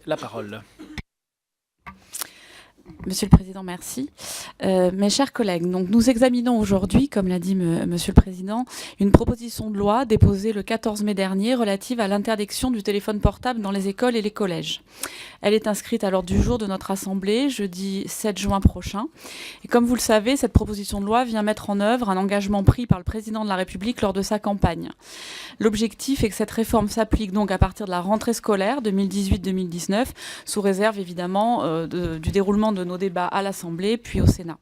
la parole. Monsieur le Président, merci. Mes chers collègues, donc nous examinons aujourd'hui, comme l'a dit Monsieur le Président, une proposition de loi déposée le 14 mai dernier relative à l'interdiction du téléphone portable dans les écoles et les collèges. Elle est inscrite à l'ordre du jour de notre Assemblée, jeudi 7 juin prochain. Et comme vous le savez, cette proposition de loi vient mettre en œuvre un engagement pris par le Président de la République lors de sa campagne. L'objectif est que cette réforme s'applique donc à partir de la rentrée scolaire 2018-2019, sous réserve évidemment du déroulement de nos débats à l'Assemblée puis au Sénat.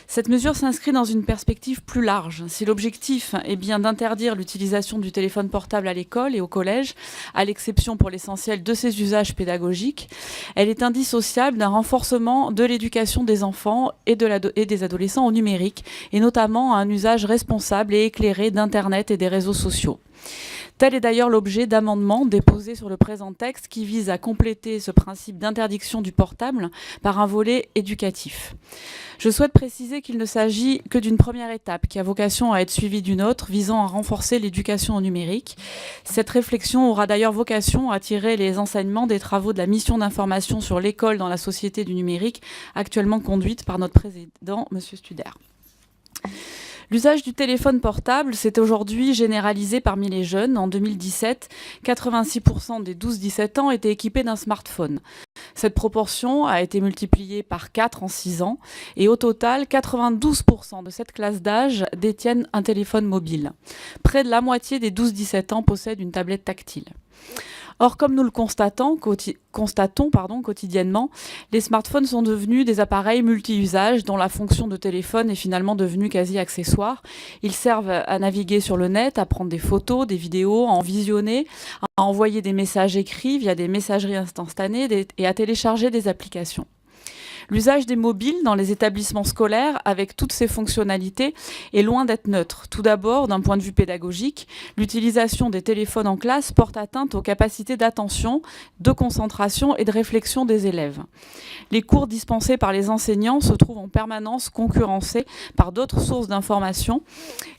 Cette mesure s'inscrit dans une perspective plus large. Si l'objectif est bien d'interdire l'utilisation du téléphone portable à l'école et au collège, à l'exception pour l'essentiel de ses usages pédagogiques, elle est indissociable d'un renforcement de l'éducation des enfants et des adolescents au numérique, et notamment à un usage responsable et éclairé d'Internet et des réseaux sociaux. Tel est d'ailleurs l'objet d'amendements déposés sur le présent texte qui vise à compléter ce principe d'interdiction du portable par un volet éducatif. Je souhaite préciser qu'il ne s'agit que d'une première étape qui a vocation à être suivie d'une autre visant à renforcer l'éducation au numérique. Cette réflexion aura d'ailleurs vocation à tirer les enseignements des travaux de la mission d'information sur l'école dans la société du numérique actuellement conduite par notre président, M. Studer. L'usage du téléphone portable s'est aujourd'hui généralisé parmi les jeunes. En 2017, 86% des 12-17 ans étaient équipés d'un smartphone. Cette proportion a été multipliée par 4 en 6 ans et au total, 92% de cette classe d'âge détiennent un téléphone mobile. Près de la moitié des 12-17 ans possèdent une tablette tactile. Or, comme nous le constatons quotidiennement, les smartphones sont devenus des appareils multi-usages dont la fonction de téléphone est finalement devenue quasi accessoire. Ils servent à naviguer sur le net, à prendre des photos, des vidéos, à en visionner, à envoyer des messages écrits via des messageries instantanées et à télécharger des applications. L'usage des mobiles dans les établissements scolaires, avec toutes ces fonctionnalités, est loin d'être neutre. Tout d'abord, d'un point de vue pédagogique, l'utilisation des téléphones en classe porte atteinte aux capacités d'attention, de concentration et de réflexion des élèves. Les cours dispensés par les enseignants se trouvent en permanence concurrencés par d'autres sources d'information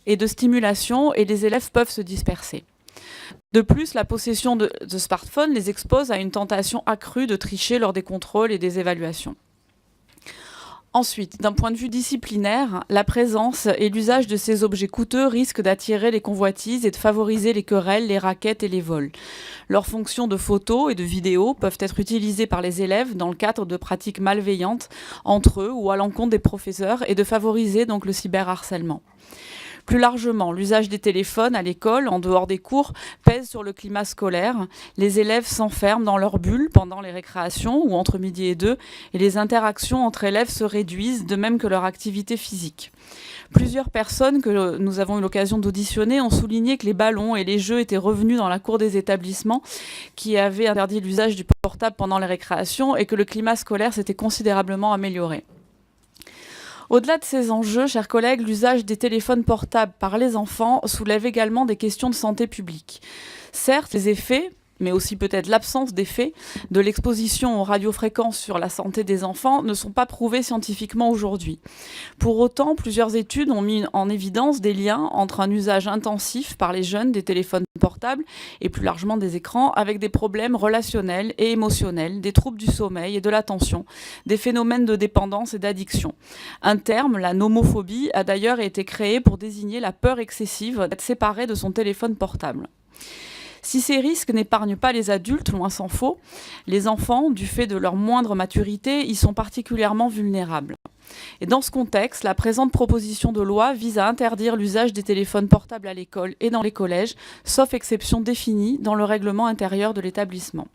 et de stimulation, et les élèves peuvent se disperser. De plus, la possession de smartphones les expose à une tentation accrue de tricher lors des contrôles et des évaluations. Ensuite, d'un point de vue disciplinaire, la présence et l'usage de ces objets coûteux risquent d'attirer les convoitises et de favoriser les querelles, les raquettes et les vols. Leurs fonctions de photo et de vidéo peuvent être utilisées par les élèves dans le cadre de pratiques malveillantes entre eux ou à l'encontre des professeurs et de favoriser donc le cyberharcèlement. Plus largement, l'usage des téléphones à l'école, en dehors des cours, pèse sur le climat scolaire. Les élèves s'enferment dans leur bulle pendant les récréations ou entre midi et 2, et les interactions entre élèves se réduisent, de même que leur activité physique. Plusieurs personnes que nous avons eu l'occasion d'auditionner ont souligné que les ballons et les jeux étaient revenus dans la cour des établissements qui avaient interdit l'usage du portable pendant les récréations et que le climat scolaire s'était considérablement amélioré. Au-delà de ces enjeux, chers collègues, l'usage des téléphones portables par les enfants soulève également des questions de santé publique. Certes, les effets, mais aussi peut-être l'absence d'effets de l'exposition aux radiofréquences sur la santé des enfants ne sont pas prouvés scientifiquement aujourd'hui. Pour autant, plusieurs études ont mis en évidence des liens entre un usage intensif par les jeunes des téléphones portables et plus largement des écrans avec des problèmes relationnels et émotionnels, des troubles du sommeil et de l'attention, des phénomènes de dépendance et d'addiction. Un terme, la nomophobie, a d'ailleurs été créé pour désigner la peur excessive d'être séparé de son téléphone portable. Si ces risques n'épargnent pas les adultes, loin s'en faut, les enfants, du fait de leur moindre maturité, y sont particulièrement vulnérables. Et dans ce contexte, la présente proposition de loi vise à interdire l'usage des téléphones portables à l'école et dans les collèges, sauf exception définie dans le règlement intérieur de l'établissement.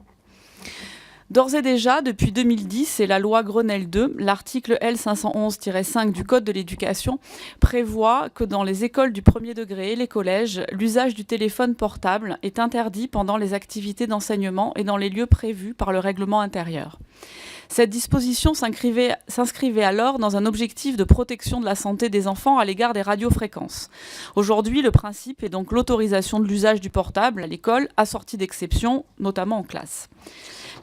D'ores et déjà, depuis 2010 et la loi Grenelle II, l'article L511-5 du Code de l'éducation prévoit que dans les écoles du premier degré et les collèges, l'usage du téléphone portable est interdit pendant les activités d'enseignement et dans les lieux prévus par le règlement intérieur. Cette disposition s'inscrivait alors dans un objectif de protection de la santé des enfants à l'égard des radiofréquences. Aujourd'hui, le principe est donc l'autorisation de l'usage du portable à l'école, assortie d'exceptions, notamment en classe.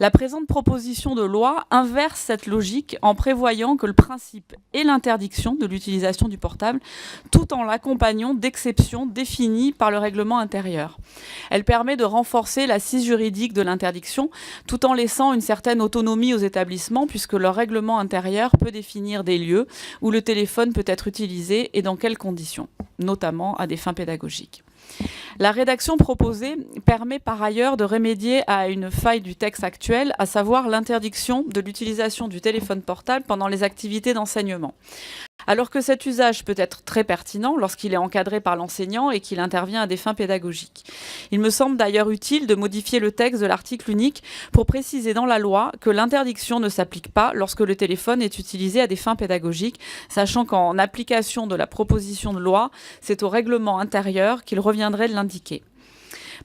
La présente proposition de loi inverse cette logique en prévoyant que le principe est l'interdiction de l'utilisation du portable, tout en l'accompagnant d'exceptions définies par le règlement intérieur. Elle permet de renforcer l'assise juridique de l'interdiction, tout en laissant une certaine autonomie aux établissements, puisque leur règlement intérieur peut définir des lieux où le téléphone peut être utilisé et dans quelles conditions, notamment à des fins pédagogiques. La rédaction proposée permet par ailleurs de remédier à une faille du texte actuel, à savoir l'interdiction de l'utilisation du téléphone portable pendant les activités d'enseignement. Alors que cet usage peut être très pertinent lorsqu'il est encadré par l'enseignant et qu'il intervient à des fins pédagogiques. Il me semble d'ailleurs utile de modifier le texte de l'article unique pour préciser dans la loi que l'interdiction ne s'applique pas lorsque le téléphone est utilisé à des fins pédagogiques, sachant qu'en application de la proposition de loi, c'est au règlement intérieur qu'il reviendrait de l'indiquer.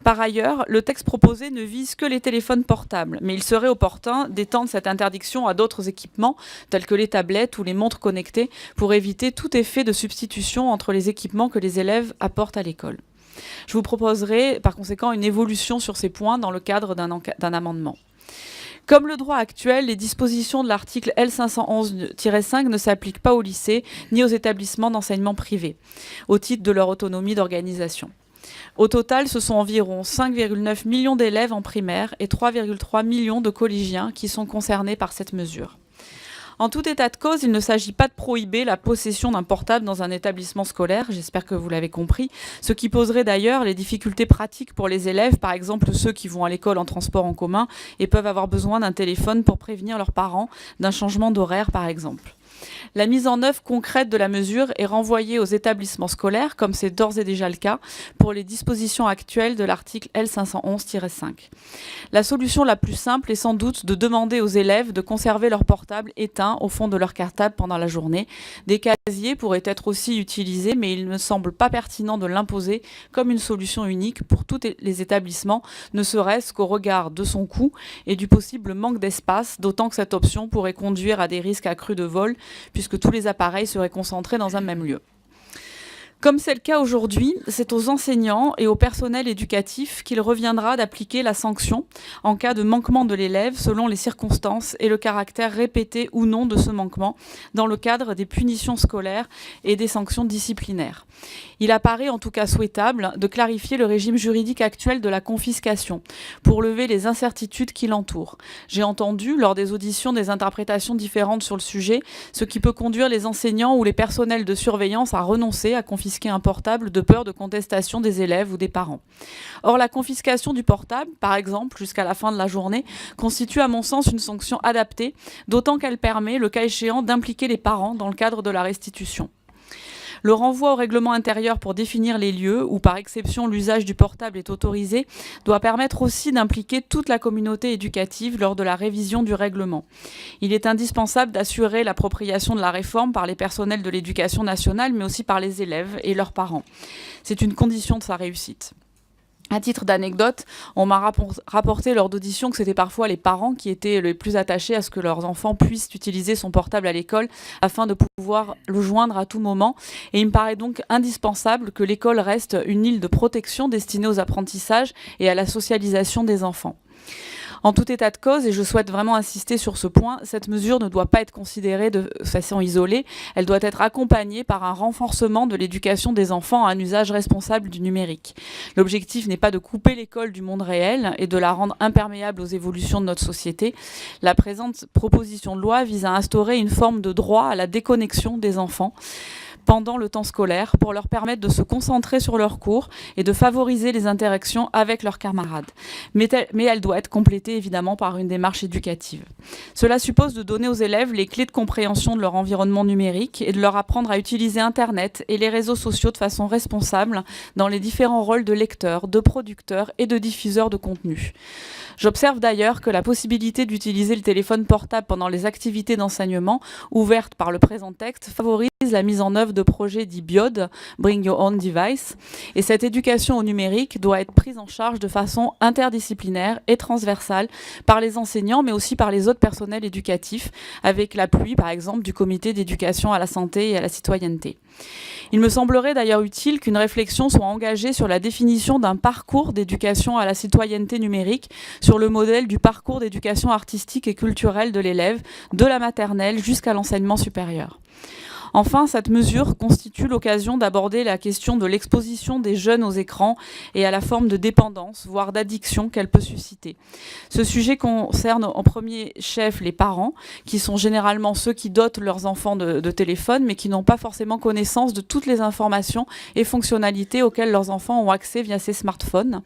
Par ailleurs, le texte proposé ne vise que les téléphones portables, mais il serait opportun d'étendre cette interdiction à d'autres équipements, tels que les tablettes ou les montres connectées, pour éviter tout effet de substitution entre les équipements que les élèves apportent à l'école. Je vous proposerai par conséquent une évolution sur ces points dans le cadre d'un amendement. Comme le droit actuel, les dispositions de l'article L511-5 ne s'appliquent pas aux lycées ni aux établissements d'enseignement privé, au titre de leur autonomie d'organisation. Au total, ce sont environ 5,9 millions d'élèves en primaire et 3,3 millions de collégiens qui sont concernés par cette mesure. En tout état de cause, il ne s'agit pas de prohiber la possession d'un portable dans un établissement scolaire, j'espère que vous l'avez compris, ce qui poserait d'ailleurs les difficultés pratiques pour les élèves, par exemple ceux qui vont à l'école en transport en commun et peuvent avoir besoin d'un téléphone pour prévenir leurs parents d'un changement d'horaire, par exemple. La mise en œuvre concrète de la mesure est renvoyée aux établissements scolaires, comme c'est d'ores et déjà le cas pour les dispositions actuelles de l'article L511-5. La solution la plus simple est sans doute de demander aux élèves de conserver leur portable éteint au fond de leur cartable pendant la journée. Des casiers pourraient être aussi utilisés, mais il ne semble pas pertinent de l'imposer comme une solution unique pour tous les établissements, ne serait-ce qu'au regard de son coût et du possible manque d'espace, d'autant que cette option pourrait conduire à des risques accrus de vol, puisque tous les appareils seraient concentrés dans un même lieu. Comme c'est le cas aujourd'hui, c'est aux enseignants et au personnel éducatif qu'il reviendra d'appliquer la sanction en cas de manquement de l'élève selon les circonstances et le caractère répété ou non de ce manquement dans le cadre des punitions scolaires et des sanctions disciplinaires. Il apparaît en tout cas souhaitable de clarifier le régime juridique actuel de la confiscation pour lever les incertitudes qui l'entourent. J'ai entendu lors des auditions des interprétations différentes sur le sujet, ce qui peut conduire les enseignants ou les personnels de surveillance à renoncer à confisquer un portable de peur de contestation des élèves ou des parents. Or, la confiscation du portable, par exemple, jusqu'à la fin de la journée, constitue à mon sens une sanction adaptée, d'autant qu'elle permet, le cas échéant, d'impliquer les parents dans le cadre de la restitution. Le renvoi au règlement intérieur pour définir les lieux où, par exception, l'usage du portable est autorisé doit permettre aussi d'impliquer toute la communauté éducative lors de la révision du règlement. Il est indispensable d'assurer l'appropriation de la réforme par les personnels de l'éducation nationale, mais aussi par les élèves et leurs parents. C'est une condition de sa réussite. À titre d'anecdote, on m'a rapporté lors d'audition que c'était parfois les parents qui étaient les plus attachés à ce que leurs enfants puissent utiliser son portable à l'école afin de pouvoir le joindre à tout moment. Et il me paraît donc indispensable que l'école reste une île de protection destinée aux apprentissages et à la socialisation des enfants. En tout état de cause, et je souhaite vraiment insister sur ce point, cette mesure ne doit pas être considérée de façon isolée, elle doit être accompagnée par un renforcement de l'éducation des enfants à un usage responsable du numérique. L'objectif n'est pas de couper l'école du monde réel et de la rendre imperméable aux évolutions de notre société. La présente proposition de loi vise à instaurer une forme de droit à la déconnexion des enfants pendant le temps scolaire pour leur permettre de se concentrer sur leurs cours et de favoriser les interactions avec leurs camarades. Mais elle doit être complétée évidemment par une démarche éducative. Cela suppose de donner aux élèves les clés de compréhension de leur environnement numérique et de leur apprendre à utiliser Internet et les réseaux sociaux de façon responsable dans les différents rôles de lecteurs, de producteurs et de diffuseurs de contenu. J'observe d'ailleurs que la possibilité d'utiliser le téléphone portable pendant les activités d'enseignement ouvertes par le présent texte favorise la mise en œuvre de projets dits BYOD, Bring Your Own Device. Et cette éducation au numérique doit être prise en charge de façon interdisciplinaire et transversale par les enseignants, mais aussi par les autres personnels éducatifs, avec l'appui, par exemple, du comité d'éducation à la santé et à la citoyenneté. Il me semblerait d'ailleurs utile qu'une réflexion soit engagée sur la définition d'un parcours d'éducation à la citoyenneté numérique sur le modèle du parcours d'éducation artistique et culturelle de l'élève, de la maternelle jusqu'à l'enseignement supérieur. Enfin, cette mesure constitue l'occasion d'aborder la question de l'exposition des jeunes aux écrans et à la forme de dépendance, voire d'addiction qu'elle peut susciter. Ce sujet concerne en premier chef les parents, qui sont généralement ceux qui dotent leurs enfants de téléphones, mais qui n'ont pas forcément connaissance de toutes les informations et fonctionnalités auxquelles leurs enfants ont accès via ces smartphones.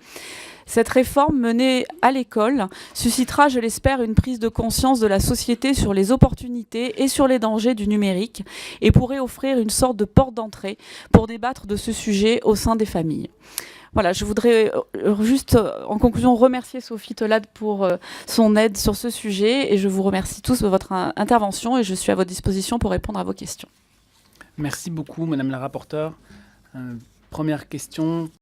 Cette réforme menée à l'école suscitera, je l'espère, une prise de conscience de la société sur les opportunités et sur les dangers du numérique et pourrait offrir une sorte de porte d'entrée pour débattre de ce sujet au sein des familles. Voilà, je voudrais juste, en conclusion, remercier Sophie Tolade pour son aide sur ce sujet et je vous remercie tous de votre intervention et je suis à votre disposition pour répondre à vos questions. Merci beaucoup, Madame la rapporteure. Première question.